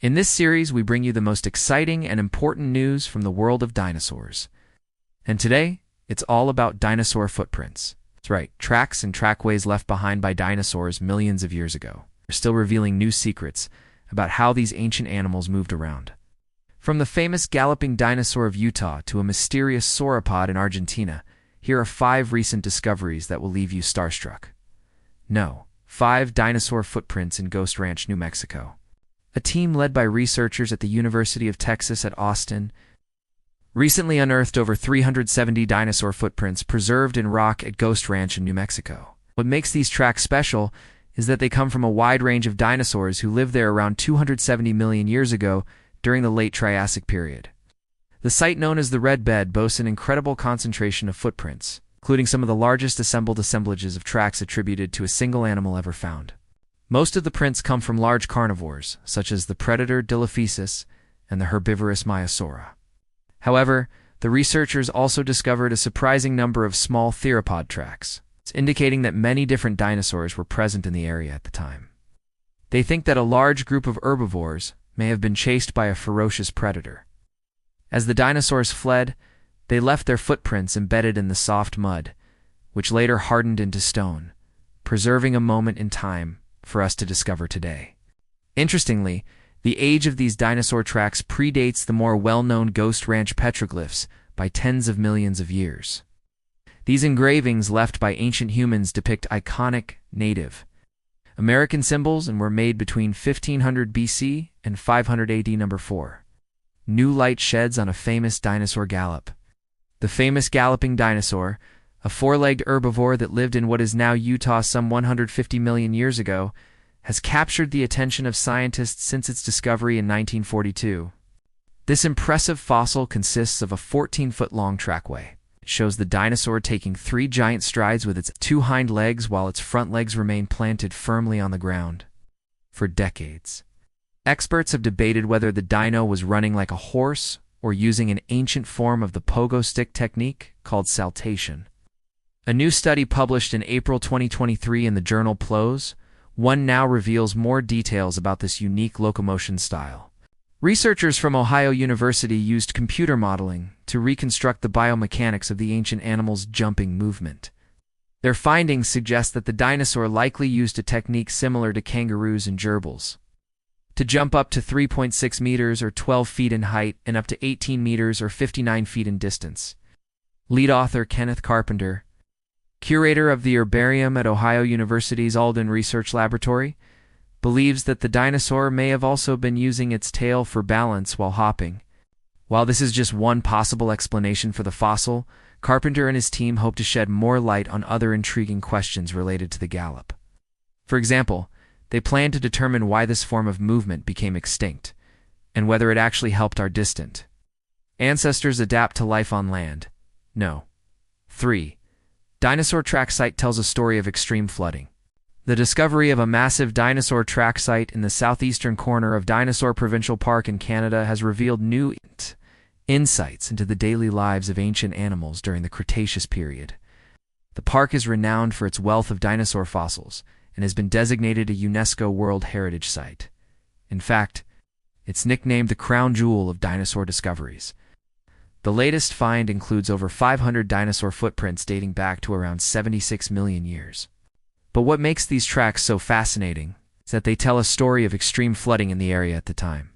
In this series, we bring you the most exciting and important news from the world of dinosaurs. And today, it's all about dinosaur footprints. That's right, tracks and trackways left behind by dinosaurs millions of years ago. We're still revealing new secrets about how these ancient animals moved around. From the famous Galloping Dinosaur of Utah to a mysterious sauropod in Argentina, here are 5 recent discoveries that will leave you starstruck. No, 5 dinosaur footprints in Ghost Ranch, New Mexico. A team led by researchers at the University of Texas at Austin recently unearthed over 370 dinosaur footprints preserved in rock at Ghost Ranch in New Mexico. What makes these tracks special is that they come from a wide range of dinosaurs who lived there around 270 million years ago during the late Triassic period. The site known as the Red Bed boasts an incredible concentration of footprints, including some of the largest assembled assemblages of tracks attributed to a single animal ever found. Most of the prints come from large carnivores, such as the predator Dilophosaurus and the herbivorous Maiasaura. However, the researchers also discovered a surprising number of small theropod tracks, indicating that many different dinosaurs were present in the area at the time. They think that a large group of herbivores may have been chased by a ferocious predator. As the dinosaurs fled, they left their footprints embedded in the soft mud, which later hardened into stone, preserving a moment in time for us to discover today. Interestingly, the age of these dinosaur tracks predates the more well-known Ghost Ranch petroglyphs by tens of millions of years. These engravings left by ancient humans depict iconic Native American symbols and were made between 1500 BC and 500 AD. Number 4. New light sheds on a famous dinosaur gallop. The famous Galloping Dinosaur, a 4-legged herbivore that lived in what is now Utah some 150 million years ago, has captured the attention of scientists since its discovery in 1942. This impressive fossil consists of a 14-foot-long trackway. It shows the dinosaur taking 3 giant strides with its 2 hind legs while its front legs remain planted firmly on the ground. For decades, experts have debated whether the dino was running like a horse or using an ancient form of the pogo stick technique called saltation. A new study published in April 2023 in the journal PLOS now reveals more details about this unique locomotion style. Researchers from Ohio University used computer modeling to reconstruct the biomechanics of the ancient animal's jumping movement. Their findings suggest that the dinosaur likely used a technique similar to kangaroos and gerbils to jump up to 3.6 meters or 12 feet in height and up to 18 meters or 59 feet in distance. Lead author Kenneth Carpenter, curator of the herbarium at Ohio University's Alden Research Laboratory, believes that the dinosaur may have also been using its tail for balance while hopping. While this is just one possible explanation for the fossil, Carpenter and his team hope to shed more light on other intriguing questions related to the gallop. For example, they plan to determine why this form of movement became extinct, and whether it actually helped our distant ancestors adapt to life on land. No. 3. Dinosaur track site tells a story of extreme flooding. The discovery of a massive dinosaur track site in the southeastern corner of Dinosaur Provincial Park in Canada has revealed new insights into the daily lives of ancient animals during the Cretaceous period. The park is renowned for its wealth of dinosaur fossils and has been designated a UNESCO World Heritage Site. In fact, it's nicknamed the crown jewel of dinosaur discoveries. The latest find includes over 500 dinosaur footprints dating back to around 76 million years. But what makes these tracks so fascinating is that they tell a story of extreme flooding in the area at the time.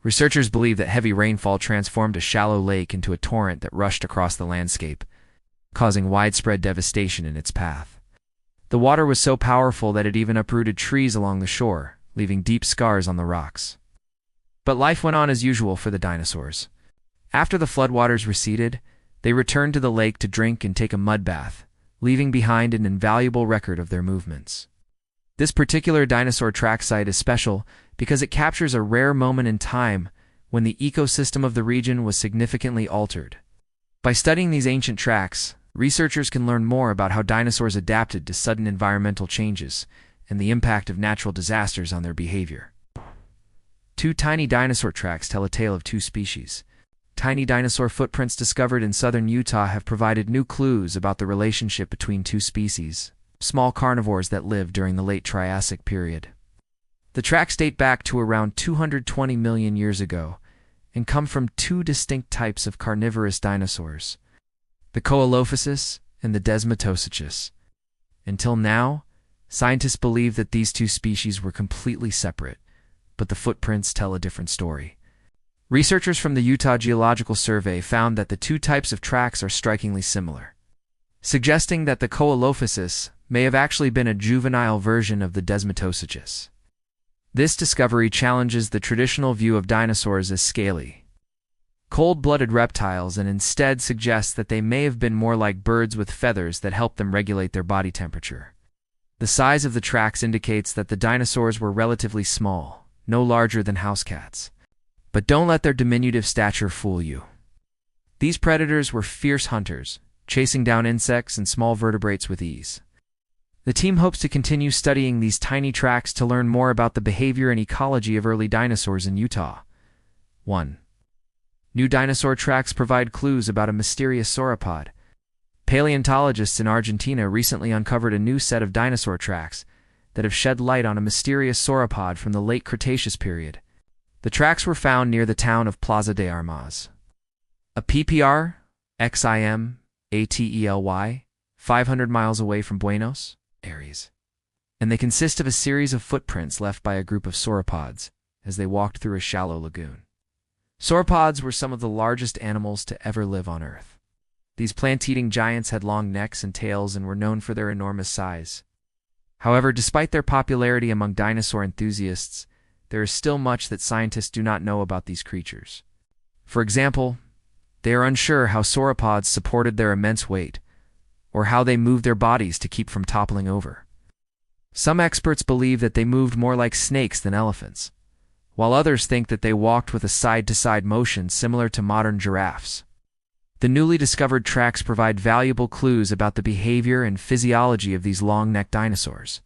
Researchers believe that heavy rainfall transformed a shallow lake into a torrent that rushed across the landscape, causing widespread devastation in its path. The water was so powerful that it even uprooted trees along the shore, leaving deep scars on the rocks. But life went on as usual for the dinosaurs. After the floodwaters receded, they returned to the lake to drink and take a mud bath, leaving behind an invaluable record of their movements. This particular dinosaur track site is special because it captures a rare moment in time when the ecosystem of the region was significantly altered. By studying these ancient tracks, researchers can learn more about how dinosaurs adapted to sudden environmental changes and the impact of natural disasters on their behavior. 2 tiny dinosaur tracks tell a tale of 2 species. Tiny dinosaur footprints discovered in southern Utah have provided new clues about the relationship between 2 species, small carnivores that lived during the late Triassic period. The tracks date back to around 220 million years ago and come from two distinct types of carnivorous dinosaurs, the Coelophysis and the Desmatocytus. Until now, scientists believe that these two species were completely separate, but the footprints tell a different story. Researchers from the Utah Geological Survey found that the two types of tracks are strikingly similar, suggesting that the Coelophysis may have actually been a juvenile version of the Desmatocytus. This discovery challenges the traditional view of dinosaurs as scaly, cold-blooded reptiles and instead suggests that they may have been more like birds with feathers that help them regulate their body temperature. The size of the tracks indicates that the dinosaurs were relatively small, no larger than house cats. But don't let their diminutive stature fool you. These predators were fierce hunters, chasing down insects and small vertebrates with ease. The team hopes to continue studying these tiny tracks to learn more about the behavior and ecology of early dinosaurs in Utah. 1. New dinosaur tracks provide clues about a mysterious sauropod. Paleontologists in Argentina recently uncovered a new set of dinosaur tracks that have shed light on a mysterious sauropod from the late Cretaceous period. The tracks were found near the town of Plaza de Armas, a PPR, XIM, ATELY, 500 miles away from Buenos Aires, and they consist of a series of footprints left by a group of sauropods as they walked through a shallow lagoon. Sauropods were some of the largest animals to ever live on Earth. These plant-eating giants had long necks and tails and were known for their enormous size. However, despite their popularity among dinosaur enthusiasts, there is still much that scientists do not know about these creatures. For example, they are unsure how sauropods supported their immense weight, or how they moved their bodies to keep from toppling over. Some experts believe that they moved more like snakes than elephants, while others think that they walked with a side-to-side motion similar to modern giraffes. The newly discovered tracks provide valuable clues about the behavior and physiology of these long-necked dinosaurs.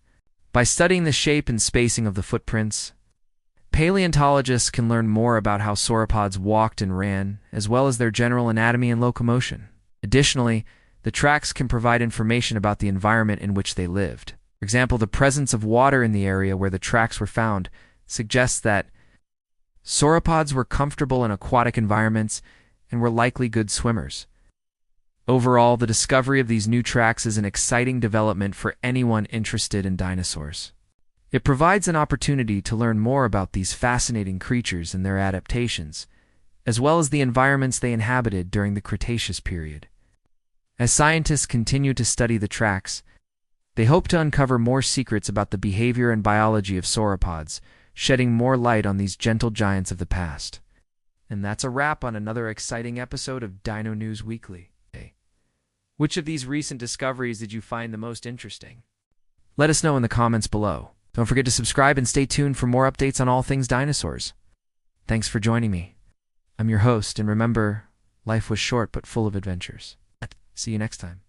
By studying the shape and spacing of the footprints, paleontologists can learn more about how sauropods walked and ran, as well as their general anatomy and locomotion. Additionally, the tracks can provide information about the environment in which they lived. For example, the presence of water in the area where the tracks were found suggests that sauropods were comfortable in aquatic environments and were likely good swimmers. Overall, the discovery of these new tracks is an exciting development for anyone interested in dinosaurs. It provides an opportunity to learn more about these fascinating creatures and their adaptations, as well as the environments they inhabited during the Cretaceous period. As scientists continue to study the tracks, they hope to uncover more secrets about the behavior and biology of sauropods, shedding more light on these gentle giants of the past. And that's a wrap on another exciting episode of Dino News Weekly. Which of these recent discoveries did you find the most interesting? Let us know in the comments below. Don't forget to subscribe and stay tuned for more updates on all things dinosaurs. Thanks for joining me. I'm your host, and remember, life was short but full of adventures. See you next time.